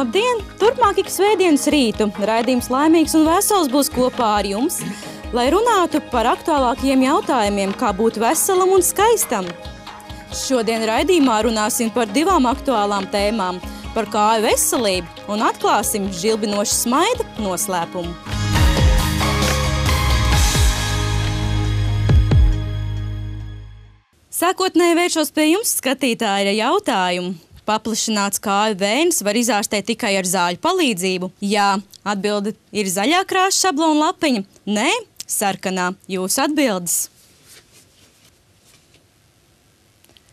Labdien! Turpmāk ik svētdienas rītu raidījums Laimīgs un vesels būs kopā ar jums, lai runātu par aktuālākajiem jautājumiem, kā būt veselam un skaistam. Šodien raidījumā runāsim par divām aktuālām tēmām – par kāju veselību un atklāsim žilbinošu smaida noslēpumu. Sākotnēji vēršos pie jums, skatītāji, ar jautājumu. Paplašināts kāju vēnis var izārstēt tikai ar zāļu palīdzību? Jā, atbilde ir zaļā krāsa šablona lapiņa. Nē, sarkanā. Jūsu atbildes.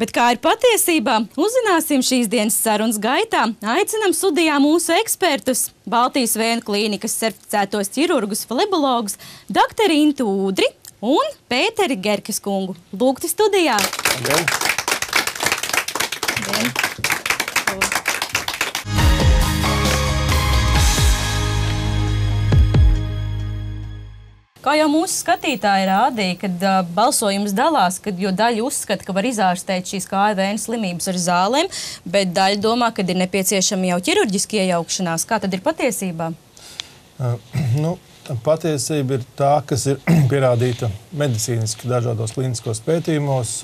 Bet kā ir patiesībā? Uzzināsim šīs dienas sarunas gaitā. Aicinam studijā mūsu ekspertus, Baltijas vēnu klīnikas certificētos ķirurgus, flebologus, doktori Intu Udri un Pēteri Gerkes kungu. Lūgti studijā. Labdien. Labdien. Kā jau mūsu skatītāji rādīja, kad balsojums dalās, jo daļa uzskata, ka var izārstēt šīs kāju vēju slimības ar zālēm, bet daļa domā, ka ir nepieciešama jau ķirurģiska iejaukšanās. Kā tad ir patiesībā? Patiesība ir tā, kas ir pierādīta medicīniski dažādos klīniskos pētījumos.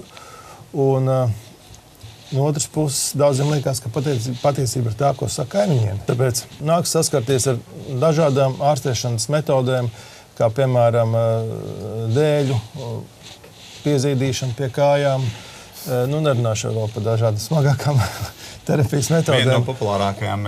Un no otras puses, daudziem liekas, ka patiesība ir tā, ko saka kaimiņiem. Tāpēc nāks saskarties ar dažādām ārstēšanas metodēm, kā piemēram dēļu piezīdīšana pie kājām. Nerunāšu vēl par dažādām smagākām terapijas metodēm. Viena no populārākajām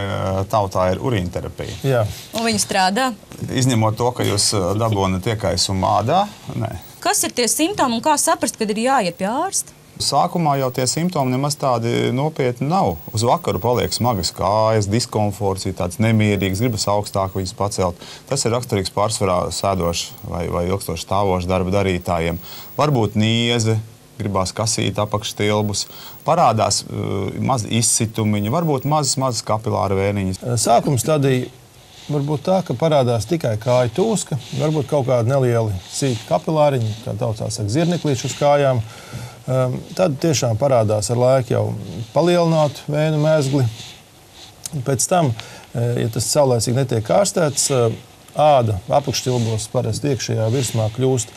tautā ir urīnterapija. Jā. Un viņi strādā? Izņemot to, ka jūs dabonat iekaisumu ādā, nē. Kas ir tie simptomi un kā saprast, kad ir jāiet pie ārsta? Sākumā jau tie simptomi nemaz tādi nopietni nav. Uz vakaru paliek smagas kājas, diskomforts, ir tāds nemierīgs, gribas augstāk viņas pacelt. Tas ir raksturīgs pārsvarā sēdošu vai ilgstoši stāvošu darba darītājiem. Varbūt nieze, gribās kasīt apakštilbus, parādās mazi izsitumiņi, varbūt mazas kapilāra vēniņas. Sākuma stadija varbūt tā, ka parādās tikai kāju tūska, varbūt kaut kādi nelieli sīki kapilāriņi, kā tautsā saka, zirneklīši uz kājām. Tad tiešām parādās ar laiku jau palielināt vēnu mēzgli. Pēc tam, ja tas saulēcīgi netiek ārstēts, āda apakštilbos parasti iekšējā virsmā kļūst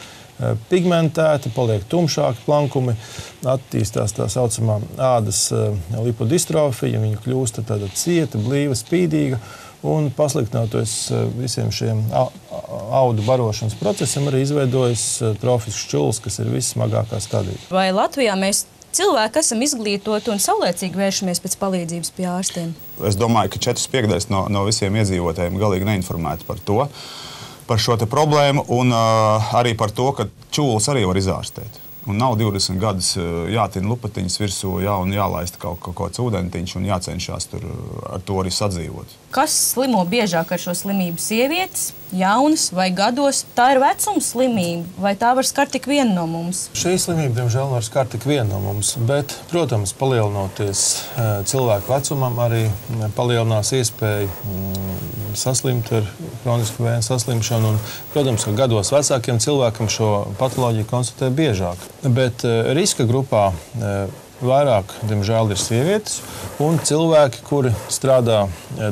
pigmentēta, paliek tumšāki plankumi, attīstās tā saucamā ādas lipodistrofija, viņa kļūst tāda cieta, blīva, spīdīga. Un pasliktinoties visiem šiem audu barošanas procesam, arī izveidojas trofisks čuls, kas ir vissmagākā stadija. Vai Latvijā mēs cilvēki esam izglītoti un saulēcīgi vēršamies pēc palīdzības pie ārstiem? Es domāju, ka 4/5 no visiem iedzīvotājiem galīgi neinformēti par šo te problēmu un arī par to, ka čūlas arī var izārstēt. Un nav 20 gadus jātina lupatiņas virsū, un jālaista kaut kāds ūdentiņš un jācenšas ar to arī sadzīvot. Kas slimo biežāk ar šo slimību? Sievietes, jaunas vai gados? Tā ir vecuma slimība, vai tā var skart tik vienu no mums? Šī slimība, diemžēl, var skart tik vienu no mums, bet, protams, palielinoties cilvēku vecumam, arī palielinās iespēju saslimt ar kronisku vēju saslimšanu. Un, protams, ka gados vecākiem cilvēkiem šo patoloģiju konstatē biežāk. Bet riska grupā vairāk, diemžēl, ir sievietes un cilvēki, kuri strādā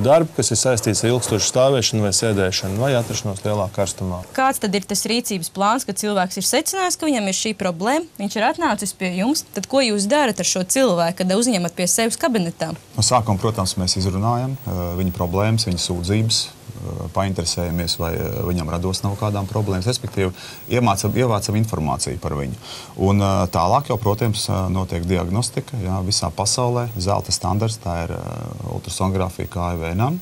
darbu, kas ir saistīts ar ilgstošu stāvēšanu vai sēdēšanu vai atrašanos lielā karstumā. Kāds tad ir tas rīcības plāns, kad cilvēks ir secinājis, ka viņam ir šī problēma, viņš ir atnācis pie jums, tad ko jūs darat ar šo cilvēku, kad uzņemat pie sevis kabinetā? No sākuma, protams, mēs izrunājam viņa problēmas, viņa sūdzības, painteresējamies, vai viņam rados nav kādām problēmas, respektīvi ievācam informāciju par viņu. Un tālāk jau, protams, notiek diagnostika, visā pasaulē, zelta standarts, tā ir ultrasonogrāfija kāju vēnām.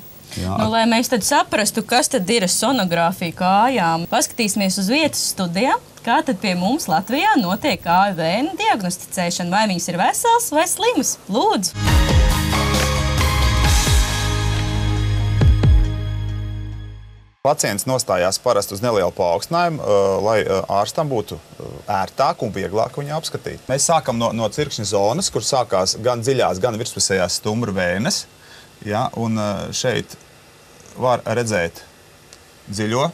Lai mēs tad saprastu, kas tad ir sonogrāfija kājām, paskatīsimies uz vietas studijā, kā tad pie mums Latvijā notiek kāju vēnu diagnosticēšana, vai viņas ir veselas vai slimas. Lūdzu! Pacients nostājās parasti uz nelielu paaugstinājumu, lai ārstam būtu ērtāk un vieglāk viņu apskatīt. Mēs sākam no cirkšņa zonas, kur sākās gan dziļās, gan virspusējās stumbra vēnes. Un šeit var redzēt dziļo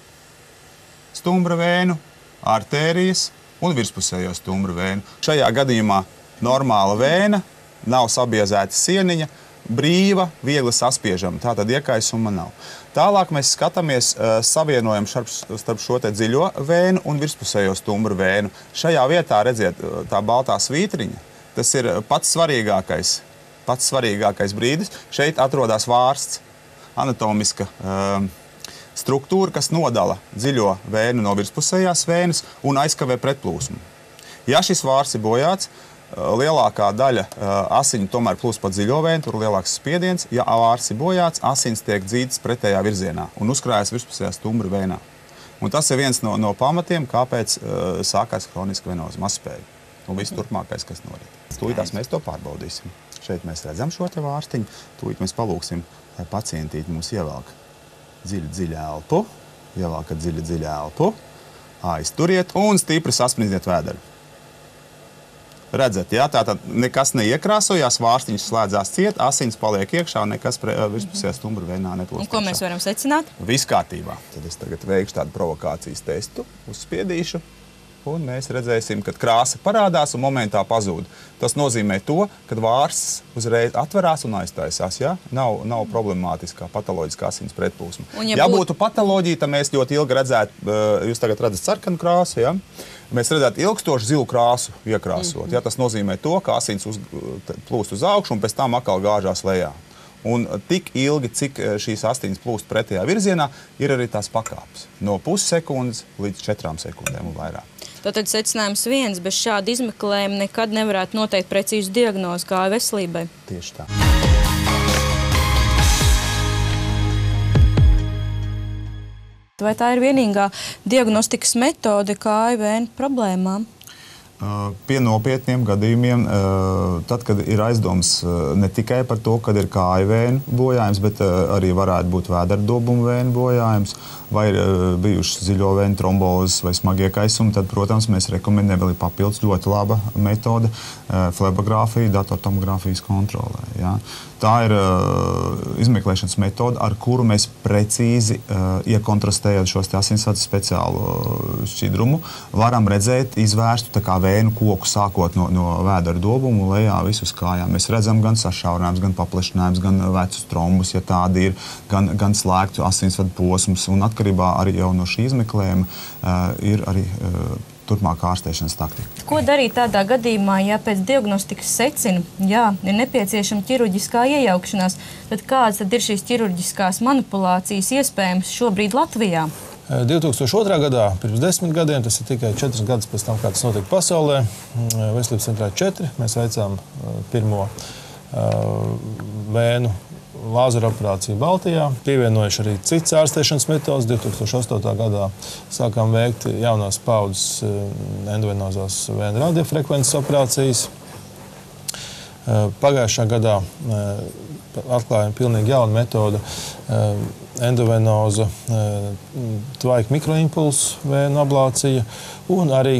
stumbra vēnu, artērijas un virspusējo stumbra vēnu. Šajā gadījumā normāla vēna, nav sabiezēta sieniņa, brīva, viegli saspiežama, tātad iekaisuma nav. Tālāk mēs skatāmies savienojumu starp šo te dziļo vēnu un virspusējo stumbru vēnu. Šajā vietā, redziet, tā baltā svītriņa, tas ir pats svarīgākais brīdis. Šeit atrodas vārsts, anatomiska struktūra, kas nodala dziļo vēnu no virspusējās vēnes un aizkavē pretplūsmu. Ja šis vārsts ir bojāts, lielākā daļa asiņu tomēr plūst pa dziļo vēnu, tur lielāks spiediens. Ja vārsts ir bojāts, asins tiek dzītas pretējā virzienā un uzkrājas virspusējā stumbra vēnā. Un tas ir viens no pamatiem, kāpēc sākās kroniska venoza mazspēja. Un viss turpmākais, kas norit. Tūlītās mēs to pārbaudīsim. Šeit mēs redzam šo te vārstiņu. Tūlīt mēs palūksim, lai pacientīti mums ievelk dziļu elpu. Ievelkat dziļu elpu. Aizturiet un stipri sasprindziet vēderu. Redzat, jā, tātad nekas neiekrāsojās, vārstiņš slēdzās ciet, asins paliek iekšā un nekas virspusējā stumbra vēnā neplūst. Un ko mēs varam secināt? Viss kārtībā. Tad es tagad veikšu tādu provokācijas testu, uzspiedīšu, un mēs redzēsim, kad krāsa parādās un momentā pazūd. Tas nozīmē to, kad vārsts uzreiz atverās un aiztaisās, jā? Nav problemātiskā patoloģiskā asins pretplūsma. Ja būtu patoloģija, tad mēs ļoti ilgi redzētu, jūs tagad redzat sarkanu krāsu, jā? Mēs redzētu ilgstošu zilu krāsu iekrāsot. Ja, tas nozīmē to, ka asins plūst uz augšu un pēc tam atkal gāžās lejā. Un tik ilgi, cik šīs asins plūst pretējā virzienā, ir arī tās pakāpes. No pussekundes līdz 4 sekundēm un vairāk. Tātad secinājums viens, bez šāda izmeklējuma nekad nevarētu noteikt precīzu diagnozi kāju veselībai. Tieši tā. Vai tā ir vienīgā diagnostikas metode kāju vēnu problēmām? Pie nopietniem gadījumiem, tad, kad ir aizdoms ne tikai par to, kad ir kāju vēnu bojājums, bet arī varētu būt vēderdobumu vēnu bojājums, vai ir bijušas dziļo vēnu trombozes vai smagie kaisumi, tad, protams, mēs rekomendējam vēl papildus ļoti laba metode flebogrāfija, datortomogrāfijas kontrolē. Ja? Tā ir izmeklēšanas metode, ar kuru mēs precīzi iekontrastējot šos asinsvadu speciālu šķidrumu, varam redzēt, izvērstu tā kā vēnu koku sākot no vēdera dobumu lejā visus kājām. Mēs redzam gan sašaurinājums, gan paplašinājums, gan vecus trombus, ja tādi ir, gan slēgtu asinsvadu posmus. Un atkarībā arī jau no šī izmeklējuma ir arī turpmāk ārstēšanas taktika. Ko darīt tādā gadījumā, ja pēc diagnostikas secina, jā, ir nepieciešama ķirurģiskā iejaukšanās, tad kādas tad ir šīs ķirurģiskās manipulācijas iespējams šobrīd Latvijā? 2002. gadā, pirms 10 gadiem, tas ir tikai 4 gadus pēc tam, kā tas notika pasaulē, Veselības centrā 4, mēs veicām pirmo vēnu lāzera operāciju Baltijā. Pievienojuši arī citas ārstēšanas metodas. 2008. gadā sākām veikt jaunās paudzes endovenozās vēnu radiofrekvences operācijas. Pagājušā gadā atklājām pilnīgi jaunu metodu endovenoza tvaika mikroimpulsu vēnu ablācija un arī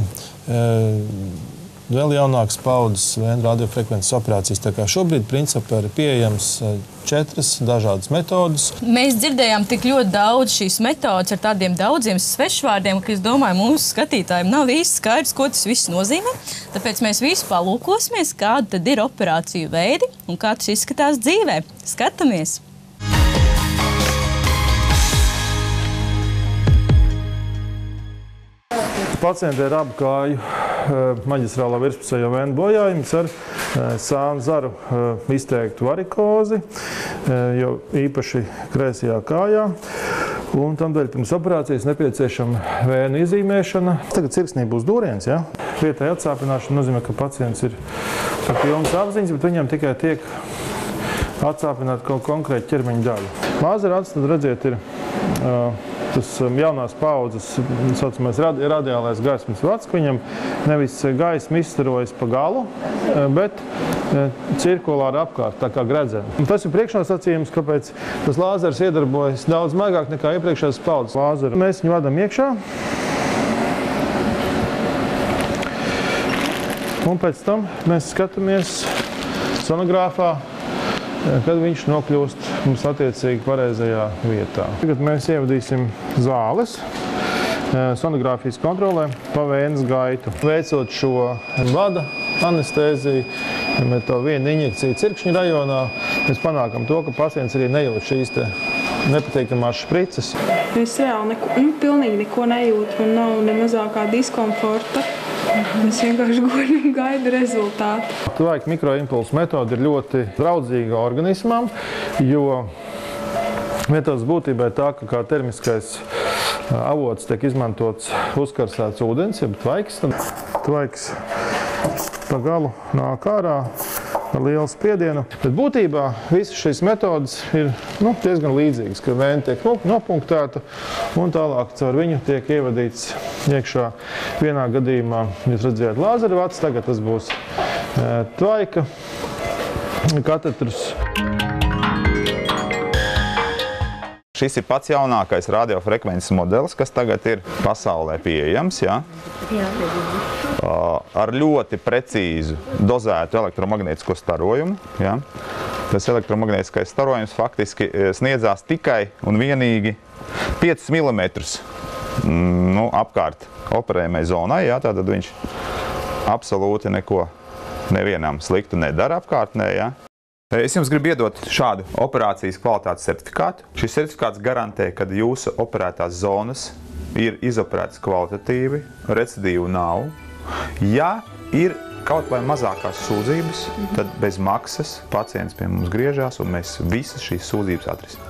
vēl jaunākas paudzes vēnu radiofrekvences operācijas. Tā kā šobrīd principā ir pieejams 4 dažādas metodas. Mēs dzirdējām tik ļoti daudz šīs metodas ar tādiem daudziem svešvārdiem, ka es domāju, mūsu skatītājiem nav īsti skaidrs, ko tas viss nozīmē. Tāpēc mēs visi palūkosimies, kādi tad ir operāciju veidi un kā tas izskatās dzīvē. Skatāmies! Pacienti ir abu kāju maģistrālā virspusējo vēnu bojājums ar sānu zaru izteiktu varikozi, jo īpaši kreisajā kājā. Un tamdēļ pirms operācijas nepieciešama vēnu izīmēšana. Tagad cirksnī būs dūriens, ja? Vietēja atsāpināšana nozīmē, ka pacients ir ar pilnas apziņas, bet viņam tikai tiek atsāpināt kaut konkrētu ķermeņa daļu. Lāzera acis, tad redziet, ir tas jaunās paudzes saucamais radiālais gaismas vads, ka viņam nevis gaisma izstarojas pa galu, bet cirkulāri apkārt, tā kā gredzena. Un tas ir priekšnosacījums, kāpēc tas lāzers iedarbojas daudz maigāk nekā iepriekšējās paudzes lāzera. Mēs viņu vadam iekšā. Un pēc tam mēs skatāmies sonogrāfā, kad viņš nokļūst mums attiecīgi pareizajā vietā. Tagad mēs ievadīsim zāles sonogrāfijas kontrolē pa vēnes gaitu. Veicot šo vada anestēziju, Ar to vienu injekciju cirkšņa rajonā mēs panākam to, ka pacients arī nejūt šīs nepatīkamās šprices. Es reāli pilnīgi neko nejūtu, man nav ne mazākā diskomforta. Es vienkārši guļu un gaidu rezultātu. Tvaika mikroimpulsu metode ir ļoti draudzīga organismam, jo metodas būtībā ir tā, ka kā termiskais avots tiek izmantots uzkarsēts ūdens, jeb tvaiks. Tvaiks pa galu nāk ārā ar lielu spiedienu. Bet būtībā visas šīs metodas ir diezgan līdzīgas, ka vēja tiek nopunktēta un tālāk caur viņu tiek ievadīts iekšā. Vienā gadījumā jūs redzējāt lāzera vats, tagad tas būs tvaika katetrs. Šis ir pats jaunākais radiofrekvences modelis, kas tagad ir pasaulē pieejams. Ja? Ar ļoti precīzu dozētu elektromagnētisko starojumu. Ja? Tas elektromagnētiskais starojums faktiski sniedzās tikai un vienīgi 5 mm apkārt operējumai zonai. Ja? Tātad viņš absolūti neko nevienam sliktu nedara apkārtnē. Ja? Es jums gribu iedot šādu operācijas kvalitātes certifikātu. Šis certifikāts garantē, ka jūsu operētās zonas ir izoperētas kvalitatīvi, recidīvu nav. Ja ir kaut vai mazākās sūdzības, tad bez maksas pacients pie mums griežās un mēs visas šīs sūdzības atrisinām.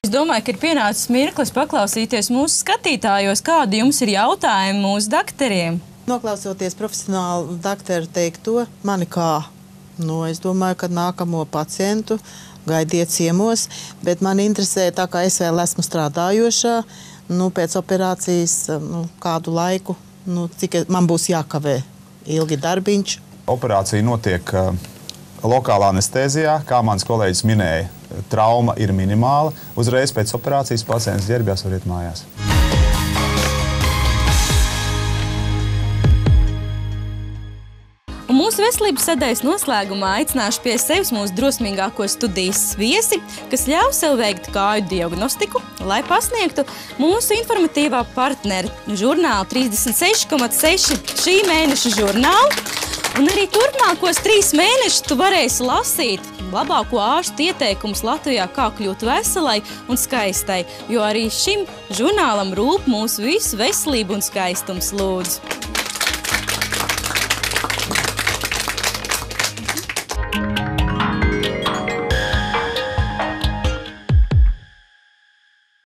Es domāju, ka ir pienācis mirklis paklausīties mūsu skatītājos, kādi jums ir jautājumi mūsu dakteriem. Noklausoties profesionālu dakteru teikto, mani kā, es domāju, ka nākamo pacientu gaidiet ciemos, bet man interesē, tā kā es vēl esmu strādājošā, pēc operācijas kādu laiku, cik man būs jākavē ilgi darbiņš. Operācija notiek lokālā anestēzijā, kā mans kolēģis minēja, trauma ir minimāla. Uzreiz pēc operācijas pacients ģērbjās var iet mājās. Un mūsu veselības sadaļas noslēgumā aicināšu pie sevis mūsu drosmīgāko studijas viesi, kas ļauj sev veikt kāju diagnostiku, lai pasniegtu mūsu informatīvā partneri žurnālu 36,6 šī mēneša žurnālu. Un arī turpmākos 3 mēnešus tu varēsi lasīt labāko ārstu ieteikumus Latvijā, kā kļūt veselai un skaistai, jo arī šim žurnālam rūp mūsu visu veselību un skaistums. Lūdzu!